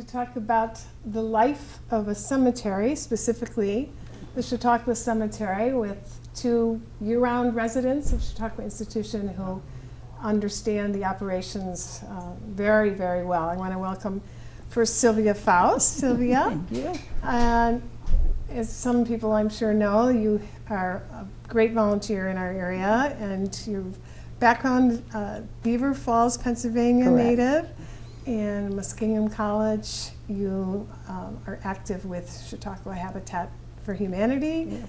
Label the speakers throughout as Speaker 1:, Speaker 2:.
Speaker 1: talk about the life of a cemetery, specifically the Chautauqua Cemetery, with two year-round residents of Chautauqua Institution who understand the operations very, very well. I want to welcome first Sylvia Faust. Sylvia.
Speaker 2: Thank you.
Speaker 1: As some people I'm sure know, you are a great volunteer in our area, and your background, Beaver Falls, Pennsylvania
Speaker 2: Correct.
Speaker 1: native, and Muskingum College. You are active with Chautauqua Habitat for Humanity.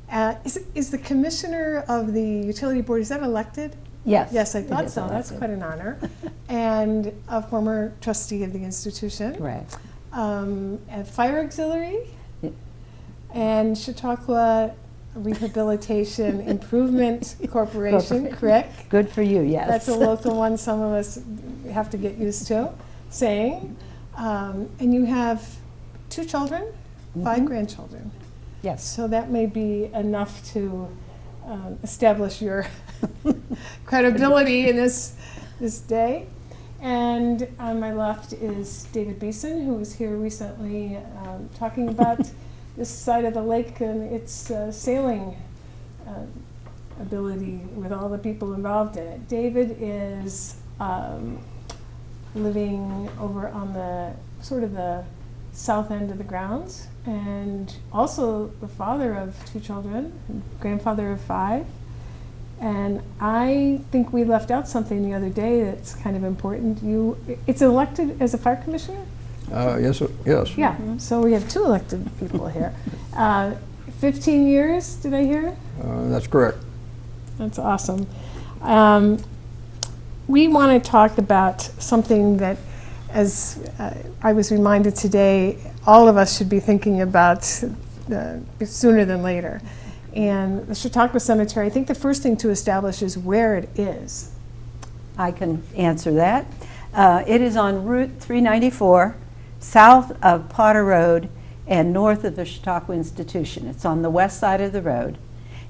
Speaker 2: Yeah.
Speaker 1: Is the commissioner of the utility board, is that elected?
Speaker 2: Yes.
Speaker 1: Yes, I
Speaker 2: it
Speaker 1: thought
Speaker 2: is
Speaker 1: so. That's
Speaker 2: elected.
Speaker 1: quite an honor. And a former trustee of the institution.
Speaker 2: Correct.
Speaker 1: And Fire Auxiliary.
Speaker 2: Yeah.
Speaker 1: And Chautauqua Rehabilitation Improvement Corporation, correct?
Speaker 2: Good for you, yes.
Speaker 1: That's a local one some of us have to get used to saying. And you have 2 children, 5
Speaker 2: Mhm.
Speaker 1: grandchildren.
Speaker 2: Yes.
Speaker 1: So that may be enough to establish your credibility in this day. And on my left is David Beeson, who was here recently talking about this side of the lake and its sailing ability with all the people involved in it. David is living over on the sort of the south end of the grounds, and also the father of 2 children, grandfather of 5. And I think we left out something the other day that's kind of important. It's elected as a fire commissioner?
Speaker 3: Yes.
Speaker 1: Yeah, so we have 2 elected people here. 15 years, did I hear?
Speaker 3: That's correct.
Speaker 1: That's awesome. We want to talk about something that, as I was reminded today, all of us should be thinking about sooner than later. And the Chautauqua Cemetery, I think the first thing to establish is where it is.
Speaker 2: I can answer that. It is on Route 394, south of Potter Road and north of the Chautauqua Institution. It's on the west side of the road.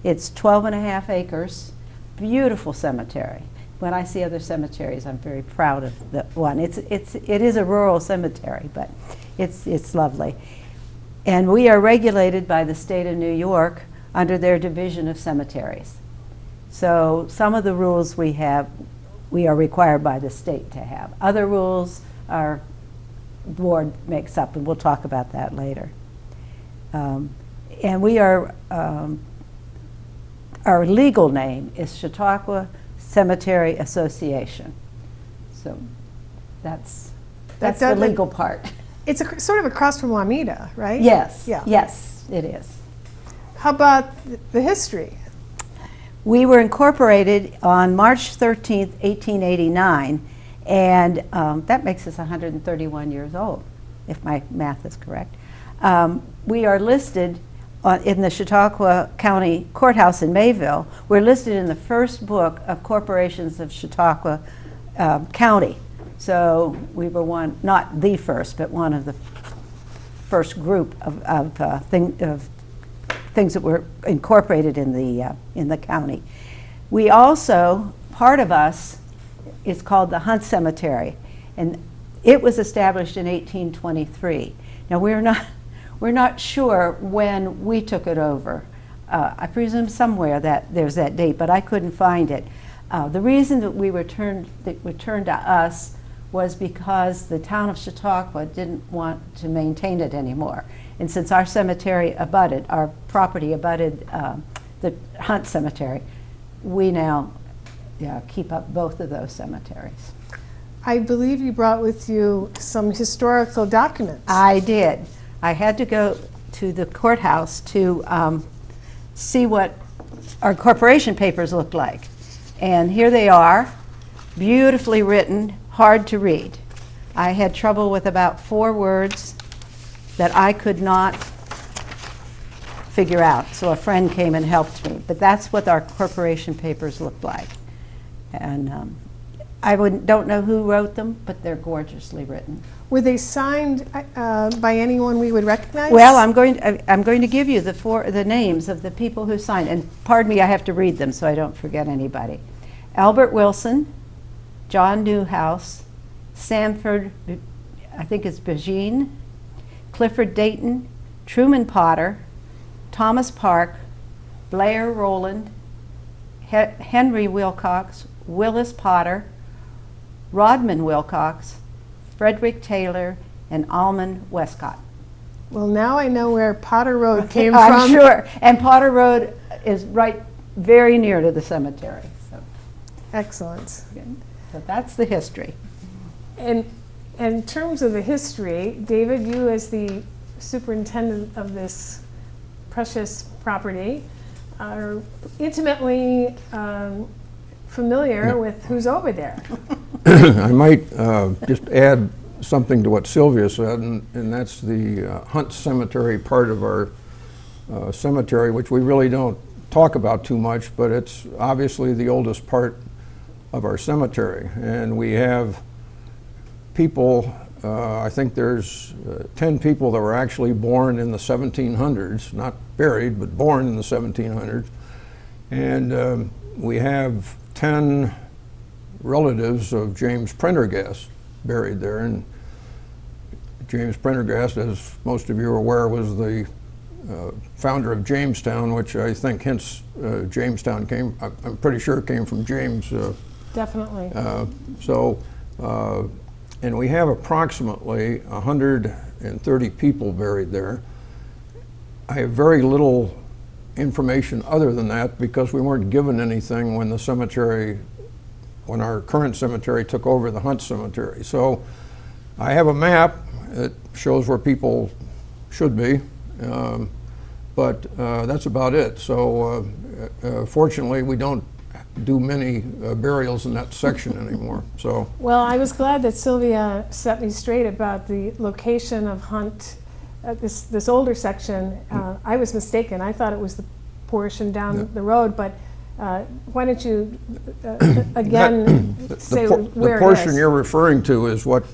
Speaker 2: It's 12.5 acres, beautiful cemetery. When I see other cemeteries, I'm very proud of the one. It is a rural cemetery, but it's lovely. And we are regulated by the state of New York under their division of cemeteries. So some of the rules we have, we are required by the state to have. Other rules our board makes up, and we'll talk about that later. And we are, our legal name is Chautauqua Cemetery Association. So that's the legal part.
Speaker 1: It's sort of across from Wameda, right?
Speaker 2: Yes,
Speaker 1: Yeah.
Speaker 2: yes, it is.
Speaker 1: How about the history?
Speaker 2: We were incorporated on March 13th, 1889, and that makes us 131 years old, if my math is correct. We are listed in the Chautauqua County Courthouse in Mayville. We're listed in the first book of corporations of Chautauqua County. So we were one, not the first, but one of the first group of things that were incorporated in the county. We also, part of us is called the Hunt Cemetery, and it was established in 1823. Now we're not sure when we took it over. I presume somewhere that there's that date, but I couldn't find it. The reason that we returned to us was because the town of Chautauqua didn't want to maintain it anymore. And since our cemetery abutted, our property abutted the Hunt Cemetery, we now keep up both of those cemeteries.
Speaker 1: I believe you brought with you some historical documents.
Speaker 2: I did. I had to go to the courthouse to see what our corporation papers looked like. And here they are, beautifully written, hard to read. I had trouble with about 4 words that I could not figure out, so a friend came and helped me. But that's what our corporation papers looked like. And I don't know who wrote them, but they're gorgeously written.
Speaker 1: Were they signed by anyone we would recognize?
Speaker 2: Well, I'm going to give you the names of the people who signed, and pardon me, I have to read them so I don't forget anybody. Albert Wilson, John Newhouse, Sanford I think it's Beeson, Clifford Dayton, Truman Potter, Thomas Park, Blair Rowland, Henry Wilcox, Willis Potter, Rodman Wilcox, Frederick Taylor, and Almond Westcott.
Speaker 1: Well, now I know where Potter Road came
Speaker 2: I'm
Speaker 1: from.
Speaker 2: sure. And Potter Road is right very near to the cemetery. So,
Speaker 1: Excellent.
Speaker 2: so that's the history.
Speaker 1: And in terms of the history, David, you as the superintendent of this precious property are intimately familiar with who's over there.
Speaker 3: I might just add something to what Sylvia said, and that's the Hunt Cemetery part of our cemetery, which we really don't talk about too much, but it's obviously the oldest part of our cemetery. And we have people, I think there's 10 people that were actually born in the 1700s, not buried, but born in the 1700s. And we have 10 relatives of James Prendergast buried there. And James Prendergast, as most of you are aware, was the founder of Jamestown, which I think hence Jamestown came, I'm pretty sure it came from James.
Speaker 1: Definitely.
Speaker 3: And we have approximately 130 people buried there. I have very little information other than that because we weren't given anything when the cemetery, when our current cemetery took over the Hunt Cemetery. So I have a map that shows where people should be, but that's about it. So fortunately, we don't do many burials in that section anymore. So
Speaker 1: Well, I was glad that Sylvia set me straight about the location of Hunt, this older section. I was mistaken. I thought it was the portion down the road, but why don't you again say where
Speaker 3: the portion
Speaker 1: it is?
Speaker 3: you're referring to is what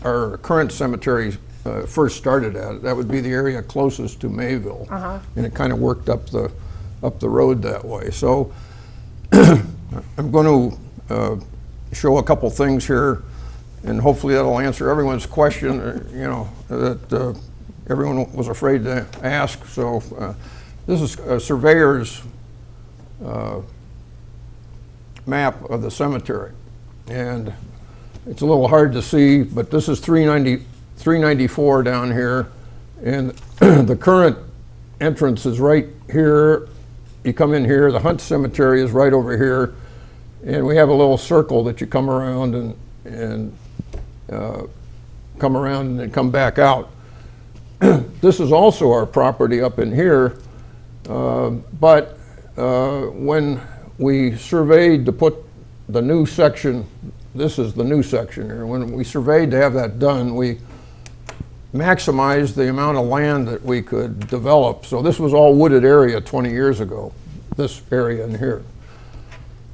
Speaker 3: our current cemetery first started at. That would be the area closest to Mayville, and it kind of worked up the road that way. So I'm going to show a couple things here, and hopefully that'll answer everyone's question, that everyone was afraid to ask. So this is a surveyor's map of the cemetery, and it's a little hard to see, but this is 394 down here, and the current entrance is right here. You come in here, the Hunt Cemetery is right over here, and we have a little circle that you come around and then come back out. This is also our property up in here, but when we surveyed to put the new section, this is the new section here, when we surveyed to have that done, we maximized the amount of land that we could develop. So this was all wooded area 20 years ago, this area in here.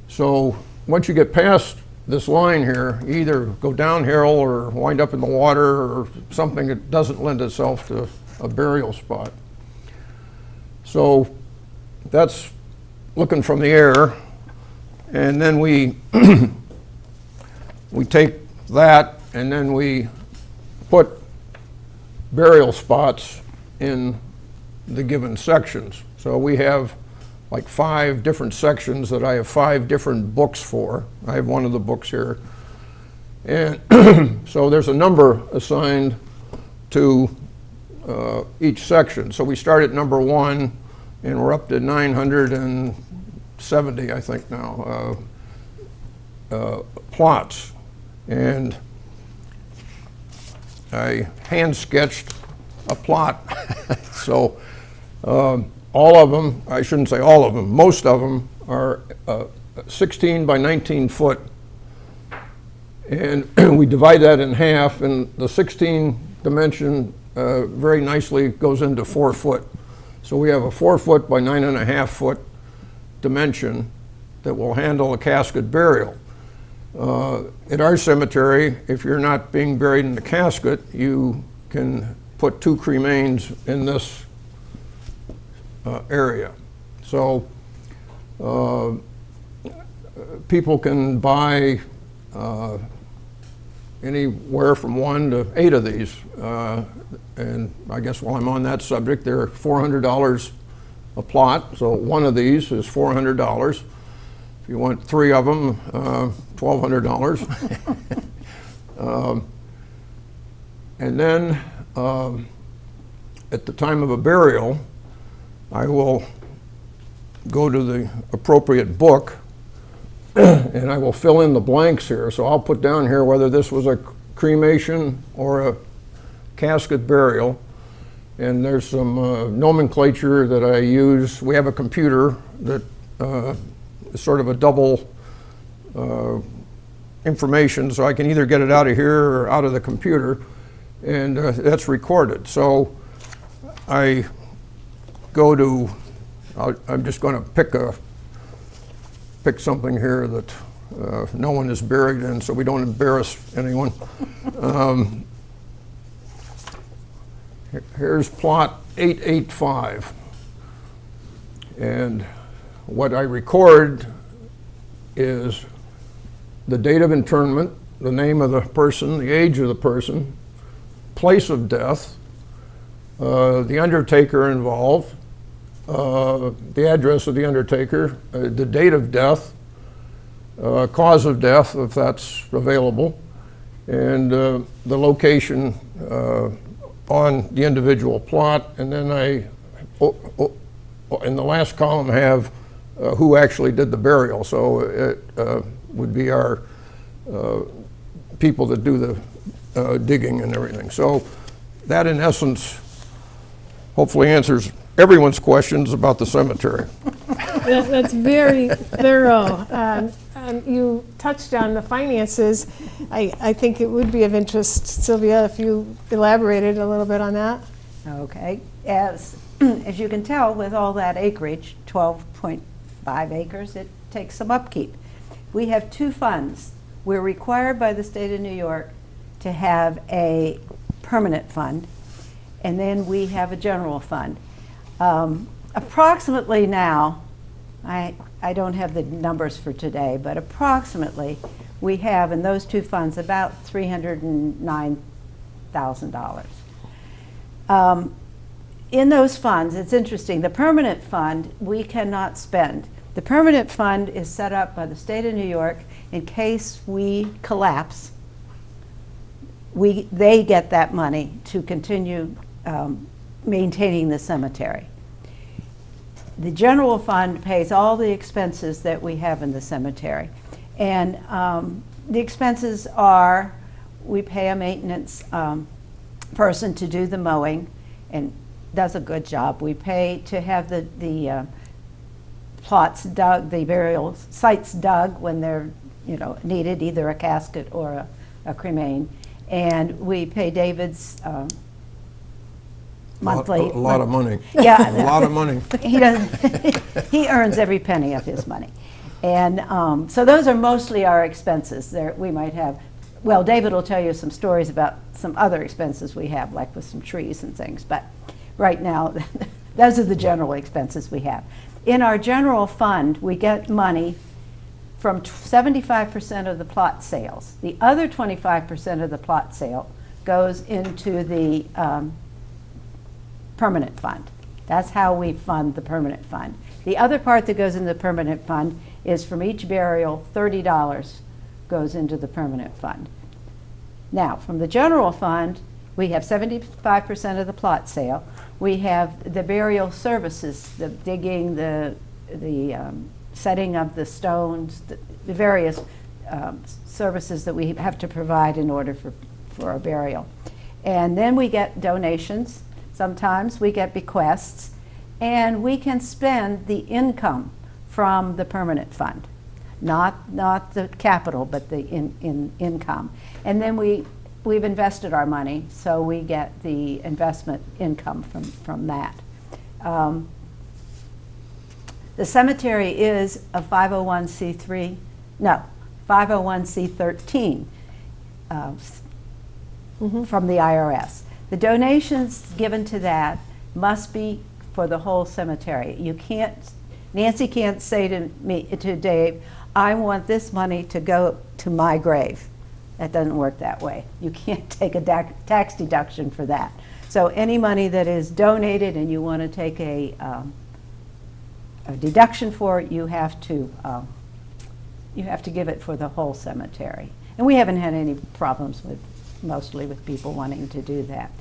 Speaker 3: So once you get past this line here, you either go downhill or wind up in the water or something that doesn't lend itself to a burial spot. So that's looking from the air, and then we we take that and then we put burial spots in the given sections. So we have like 5 different sections that I have 5 different books for. I have one of the books here. And so there's a number assigned to each section. So we start at number 1, and we're up to 970, I think now, plots. And I hand sketched a plot. So all of them, I shouldn't say all of them, most of them are 16 by 19 foot. And we divide that in half, and the 16 dimension very nicely goes into 4 foot. So we have a 4 foot by 9.5 foot dimension that will handle a casket burial. At our cemetery, if you're not being buried in the casket, you can put 2 cremains in this area. So people can buy anywhere from 1 to 8 of these. And I guess while I'm on that subject, they're $400 a plot, so one of these is $400. If you want 3 of them, $1,200. And then at the time of a burial, I will go to the appropriate book and I will fill in the blanks here. So I'll put down here whether this was a cremation or a casket burial. And there's some nomenclature that I use. We have a computer that is sort of a double information, so I can either get it out of here or out of the computer, and that's recorded. So I go to, I'm just going to pick something here that no one is buried in, so we don't embarrass anyone. Here's plot 885, and what I record is the date of interment, the name of the person, the age of the person, place of death, the undertaker involved, the address of the undertaker, the date of death, cause of death if that's available, and the location on the individual plot. And then I, in the last column, have who actually did the burial. So it would be our people that do the digging and everything. So that, in essence, hopefully answers everyone's questions about the cemetery.
Speaker 1: That's very thorough. You touched on the finances. I think it would be of interest, Sylvia, if you elaborated a little bit on that.
Speaker 2: Okay. As you can tell, with all that acreage, 12.5 acres, it takes some upkeep. We have 2 funds. We're required by the state of New York to have a permanent fund, and then we have a general fund. Approximately now, I don't have the numbers for today, but approximately we have in those 2 funds about $309,000. In those funds, it's interesting, the permanent fund we cannot spend. The permanent fund is set up by the state of New York in case we collapse. They get that money to continue maintaining the cemetery. The general fund pays all the expenses that we have in the cemetery. And the expenses are, we pay a maintenance person to do the mowing and does a good job. We pay to have the plots dug, the burial sites dug when they're needed, either a casket or a cremain. And we pay David's monthly.
Speaker 3: A lot of money.
Speaker 2: Yeah.
Speaker 3: A lot of money.
Speaker 2: He doesn't. He earns every penny of his money. And so those are mostly our expenses. We might have, well, David will tell you some stories about some other expenses we have, like with some trees and things. But right now, those are the general expenses we have. In our general fund, we get money from 75% of the plot sales. The other 25% of the plot sale goes into the permanent fund. That's how we fund the permanent fund. The other part that goes in the permanent fund is from each burial, $30 goes into the permanent fund. Now, from the general fund, we have 75% of the plot sale. We have the burial services, the digging, the setting of the stones, the various services that we have to provide in order for a burial. And then we get donations. Sometimes we get bequests, and we can spend the income from the permanent fund, not the capital, but the income. And then we've invested our money, so we get the investment income from that. The cemetery is a 501c3, no, 501c13 from the IRS. The donations given to that must be for the whole cemetery. You can't, Nancy can't say to Dave, I want this money to go to my grave. That doesn't work that way. You can't take a tax deduction for that. So any money that is donated and you want to take a deduction for it, you have to give it for the whole cemetery. And we haven't had any problems mostly with people wanting to do that.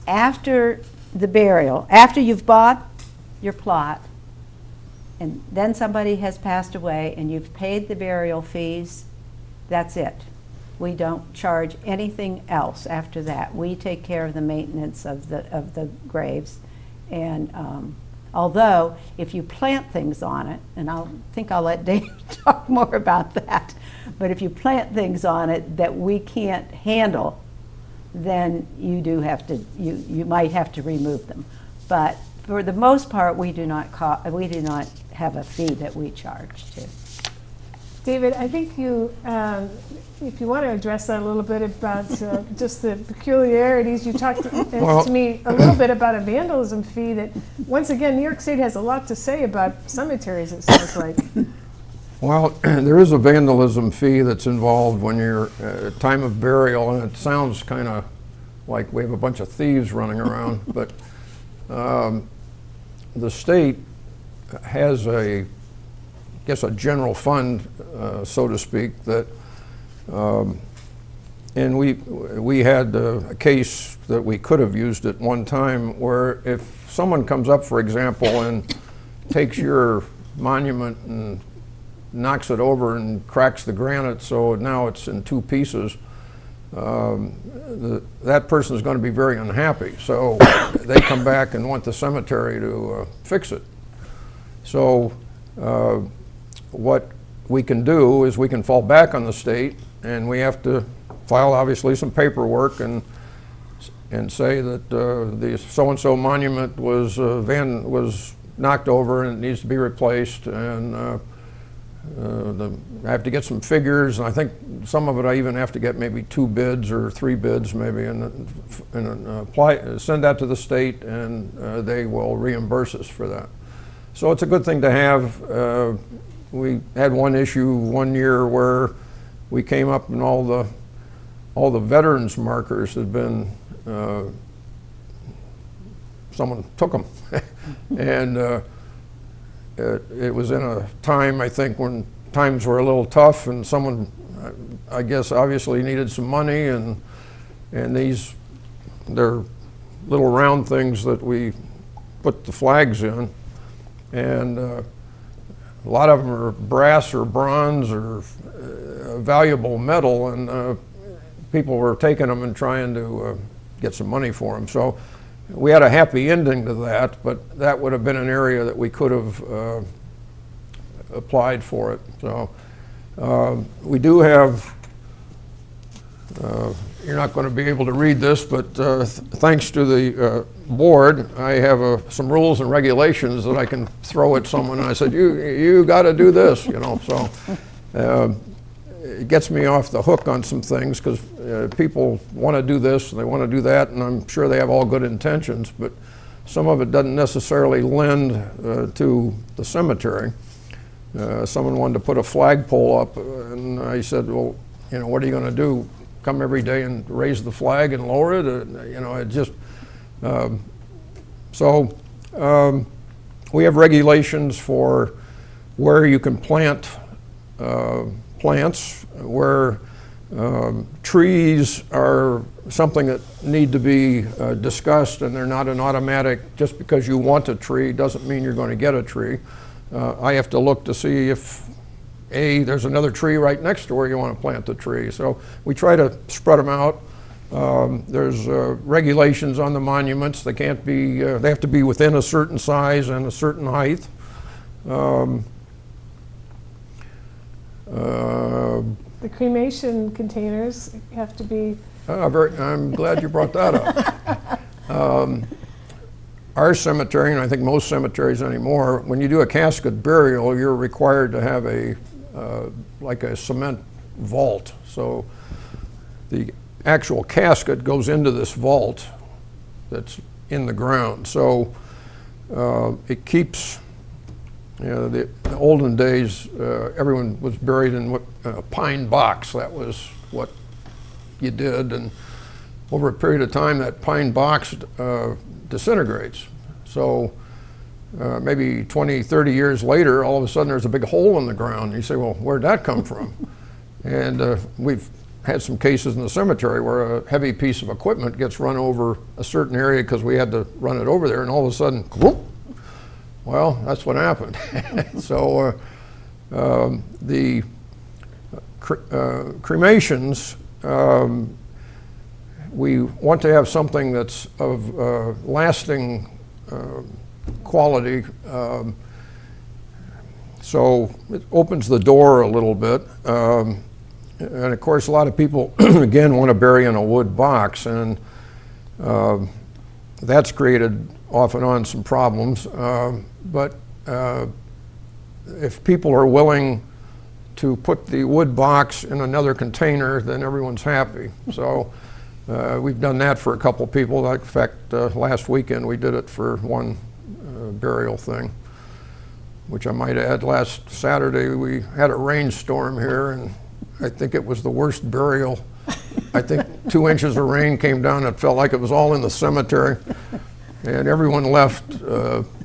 Speaker 2: After the burial, after you've bought your plot, and then somebody has passed away and you've paid the burial fees, that's it. We don't charge anything else after that. We take care of the maintenance of the graves. And although if you plant things on it, and I think I'll let Dave talk more about that, but if you plant things on it that we can't handle, then you do have to, you might have to remove them. But for the most part, we do not have a fee that we charge to.
Speaker 1: David, I think you, if you want to address that a little bit about just the peculiarities, you talked to me a little bit about a vandalism fee that, once again, New York State has a lot to say about cemeteries, it sounds like.
Speaker 3: Well, there is a vandalism fee that's involved when you're at time of burial, and it sounds kind of like we have a bunch of thieves running around, but the state has a general fund, so to speak, that, and we had a case that we could have used at one time where if someone comes up, for example, and takes your monument and knocks it over and cracks the granite so now it's in two pieces, that person is going to be very unhappy. So they come back and want the cemetery to fix it. So what we can do is we can fall back on the state, and we have to file obviously some paperwork and say that the so-and-so monument was knocked over and it needs to be replaced, and I have to get some figures, and I think some of it I even have to get maybe 2 bids or 3 bids maybe, and send that to the state, and they will reimburse us for that. So it's a good thing to have. We had one issue one year where we came up and all the veterans markers had been, someone took them. And it was in a time, I think, when times were a little tough, and someone, I guess, obviously needed some money, and they're little round things that we put the flags in, and a lot of them are brass or bronze or valuable metal, and people were taking them and trying to get some money for them. So we had a happy ending to that, but that would have been an area that we could have applied for it. So we do have, you're not going to be able to read this, but thanks to the board, I have some rules and regulations that I can throw at someone, and I said, you got to do this, you know. So it gets me off the hook on some things, because people want to do this and they want to do that, and I'm sure they have all good intentions, but some of it doesn't necessarily lend to the cemetery. Someone wanted to put a flagpole up, and I said, well, you know, what are you going to do? Come every day and raise the flag and lower it? You know, it just, we have regulations for where you can plant plants, where trees are something that need to be discussed, and they're not an automatic, just because you want a tree doesn't mean you're going to get a tree. I have to look to see if there's another tree right next to where you want to plant the tree. So we try to spread them out. There's regulations on the monuments. They can't be, they have to be within a certain size and a certain height.
Speaker 1: The cremation containers have to be...
Speaker 3: I'm glad you brought that up. Our cemetery, and I think most cemeteries anymore, when you do a casket burial, you're required to have like a cement vault. So the actual casket goes into this vault that's in the ground. So it keeps, you know, the olden days, everyone was buried in a pine box. That was what you did, and over a period of time that pine box disintegrates. So maybe 20, 30 years later, all of a sudden there's a big hole in the ground. You say, well, where'd that come from? And we've had some cases in the cemetery where a heavy piece of equipment gets run over a certain area because we had to run it over there, and all of a sudden, whoop, well, that's what happened. So the cremations, we want to have something that's of lasting quality, so it opens the door a little bit. And of course, a lot of people, again, want to bury in a wood box, and that's created off and on some problems. But if people are willing to put the wood box in another container, then everyone's happy. So we've done that for a couple people. Like, in fact, last weekend we did it for one burial thing, which I might add, last Saturday we had a rainstorm here, and I think it was the worst burial. I think 2 inches of rain came down. It felt like it was all in the cemetery, and everyone left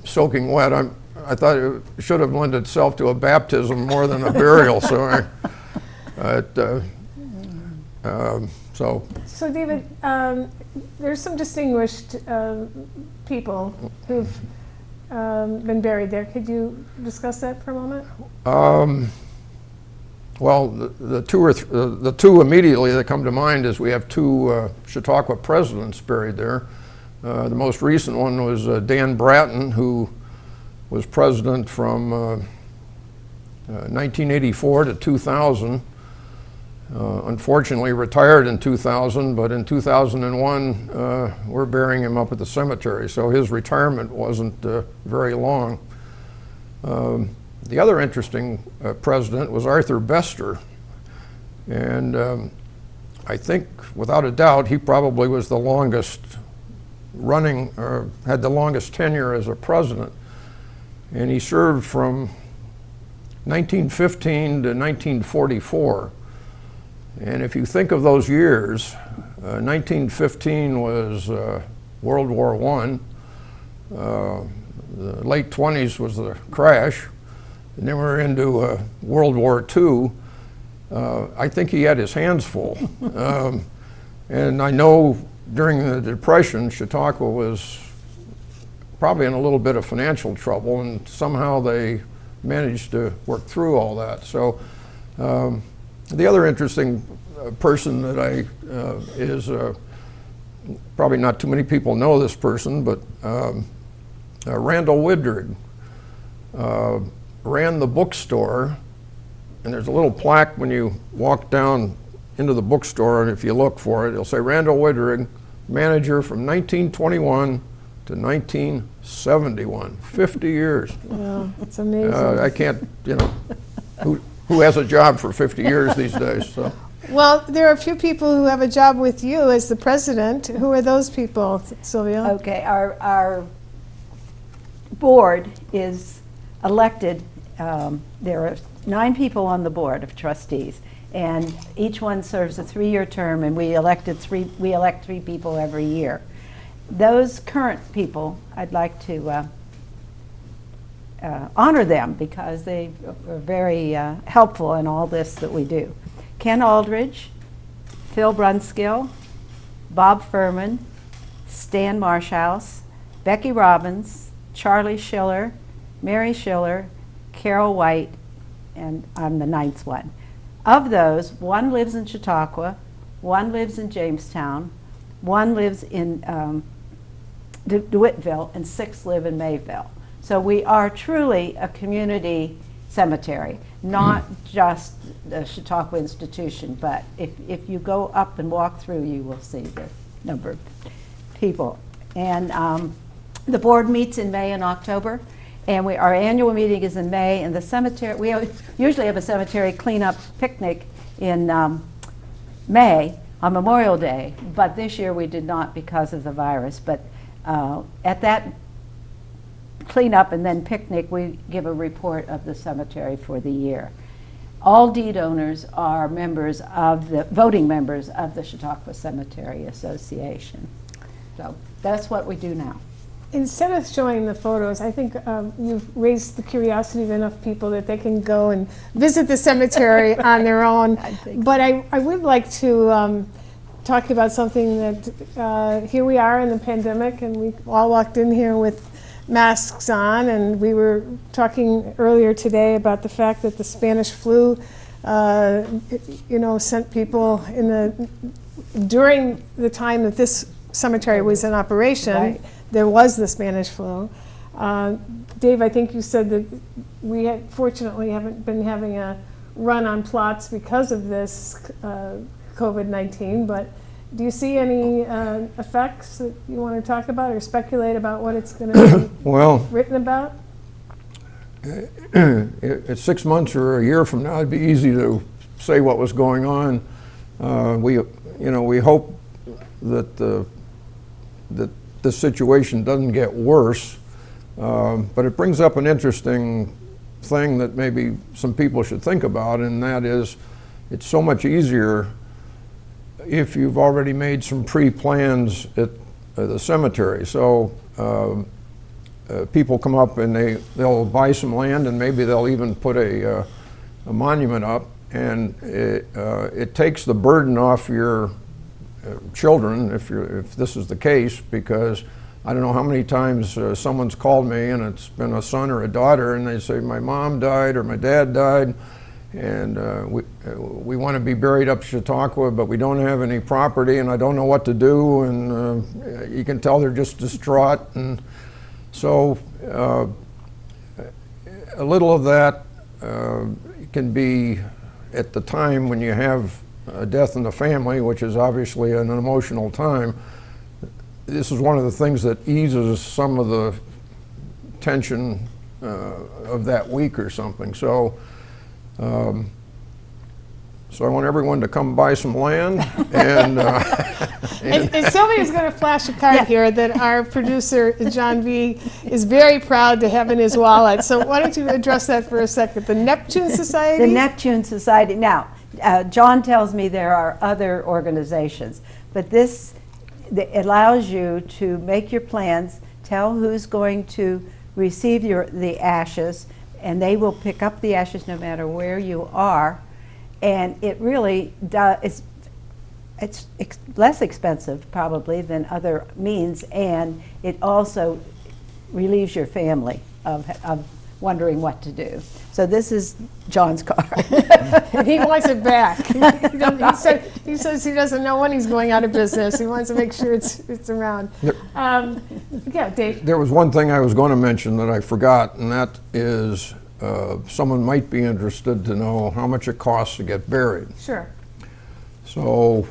Speaker 3: soaking wet. I thought it should have lent itself to a baptism more than a burial. So,
Speaker 1: So David, there's some distinguished people who've been buried there. Could you discuss that for a moment?
Speaker 3: Well, the two immediately that come to mind is we have two Chautauqua presidents buried there. The most recent one was Dan Bratton, who was president from 1984 to 2000. Unfortunately retired in 2000, but in 2001 we're burying him up at the cemetery, so his retirement wasn't very long. The other interesting president was Arthur Bester, and I think without a doubt he probably was the longest running, or had the longest tenure as a president, and he served from 1915 to 1944. And if you think of those years, 1915 was World War I, the late 20s was the crash, and then we're into World War II. I think he had his hands full. And I know during the Depression, Chautauqua was probably in a little bit of financial trouble, and somehow they managed to work through all that. So the other interesting person that is probably not too many people know this person, but Randall Widrig ran the bookstore, and there's a little plaque when you walk down into the bookstore, and if you look for it, it'll say Randall Widrig, manager from 1921 to 1971, 50 years.
Speaker 1: Wow, that's amazing.
Speaker 3: I can't, who has a job for 50 years these days? So.
Speaker 1: Well, there are a few people who have a job with you as the president. Who are those people, Sylvia?
Speaker 2: Okay, our board is elected. There are 9 people on the board of trustees, and each one serves a 3-year term, and we elect 3 people every year. Those current people, I'd like to honor them because they are very helpful in all this that we do. Ken Aldridge, Phil Brunskill, Bob Furman, Stan Marshhouse, Becky Robbins, Charlie Schiller, Mary Schiller, Carol White, and I'm the 9th one. Of those, 1 lives in Chautauqua, 1 lives in Jamestown, 1 lives in DeWittville, and 6 live in Mayville. So we are truly a community cemetery, not just the Chautauqua institution, but if you go up and walk through, you will see the number of people. And the board meets in May and October, and our annual meeting is in May, and the cemetery, we usually have a cemetery cleanup picnic in May on Memorial Day, but this year we did not because of the virus. But at that cleanup and then picnic, we give a report of the cemetery for the year. all deed owners are voting members of the Chautauqua Cemetery Association. So that's what we do now.
Speaker 1: Instead of showing the photos, I think you've raised the curiosity of enough people that they can go and visit the cemetery on their own. But I would like to talk about something that here we are in the pandemic, and we all walked in here with masks on, and we were talking earlier today about the fact that the Spanish flu, sent people during the time that this cemetery was in operation.
Speaker 2: Right.
Speaker 1: There was the Spanish flu. Dave, I think you said that we fortunately haven't been having a run on plots because of this COVID-19, but do you see any effects that you want to talk about or speculate about what it's going to be written about?
Speaker 3: It's 6 months or a year from now, it'd be easy to say what was going on. We hope that this situation doesn't get worse, but it brings up an interesting thing that maybe some people should think about, and that is it's so much easier if you've already made some pre-plans at the cemetery. So people come up and they'll buy some land, and maybe they'll even put a monument up, and it takes the burden off your children if this is the case, because I don't know how many times someone's called me and it's been a son or a daughter, and they say my mom died or my dad died, and we want to be buried up Chautauqua, but we don't have any property, and I don't know what to do, and you can tell they're just distraught. And so a little of that can be at the time when you have a death in the family, which is obviously an emotional time. This is one of the things that eases some of the tension of that week or something. So I want everyone to come buy some land. And
Speaker 1: Sylvia's going to flash a card here that our producer, John V., is very proud to have in his wallet. So why don't you address that for a second? The Neptune Society?
Speaker 2: The Neptune Society. Now, John tells me there are other organizations, but this allows you to make your plans, tell who's going to receive the ashes, and they will pick up the ashes no matter where you are. And it really does, it's less expensive probably than other means, and it also relieves your family of wondering what to do. So this is John's card.
Speaker 1: And he wants it back. He says he doesn't know when he's going out of business. He wants to make sure it's around. Yeah, Dave.
Speaker 3: There was one thing I was going to mention that I forgot, and that is someone might be interested to know how much it costs to get buried.
Speaker 1: Sure.
Speaker 3: So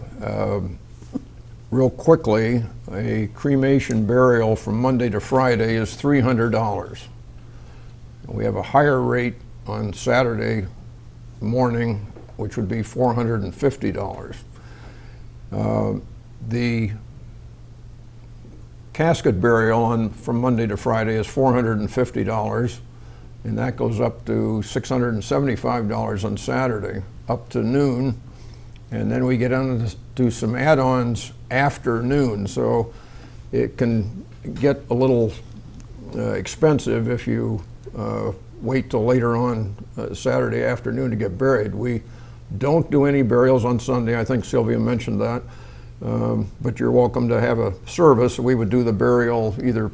Speaker 3: real quickly, a cremation burial from Monday to Friday is $300. We have a higher rate on Saturday morning, which would be $450. The casket burial from Monday to Friday is $450, and that goes up to $675 on Saturday, up to noon, and then we get into some add-ons after noon, so it can get a little expensive if you wait till later on Saturday afternoon to get buried. We don't do any burials on Sunday. I think Sylvia mentioned that. But you're welcome to have a service. We would do the burial either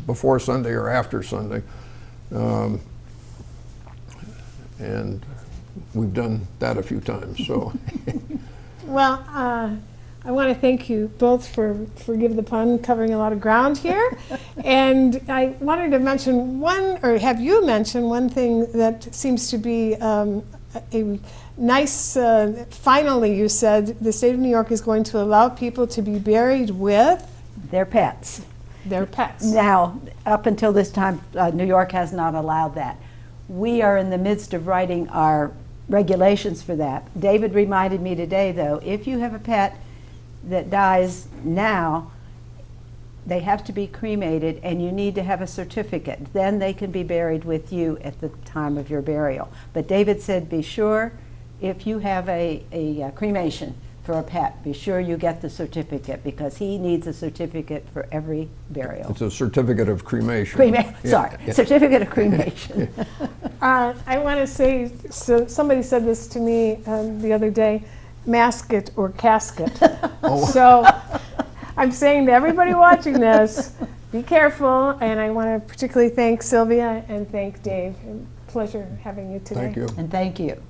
Speaker 3: before Sunday or after Sunday. And we've done that a few times. So.
Speaker 1: Well, I want to thank you both for forgive the pun, covering a lot of ground here. And I wanted to mention have you mention one thing that seems to be a nice, finally you said the state of New York is going to allow people to be buried with
Speaker 2: their pets.
Speaker 1: Their pets.
Speaker 2: Now, up until this time, New York has not allowed that. We are in the midst of writing our regulations for that. David reminded me today, though, if you have a pet that dies now, they have to be cremated, and you need to have a certificate. Then they can be buried with you at the time of your burial. But David said, be sure, if you have a cremation for a pet, be sure you get the certificate, because he needs a certificate for every burial.
Speaker 3: It's a certificate of cremation.
Speaker 2: Sorry, certificate of cremation.
Speaker 1: I want to say, so somebody said this to me the other day, masket or casket. So I'm saying to everybody watching this, be careful, and I want to particularly thank Sylvia and thank Dave. Pleasure having you today.
Speaker 3: Thank you.
Speaker 2: And thank you.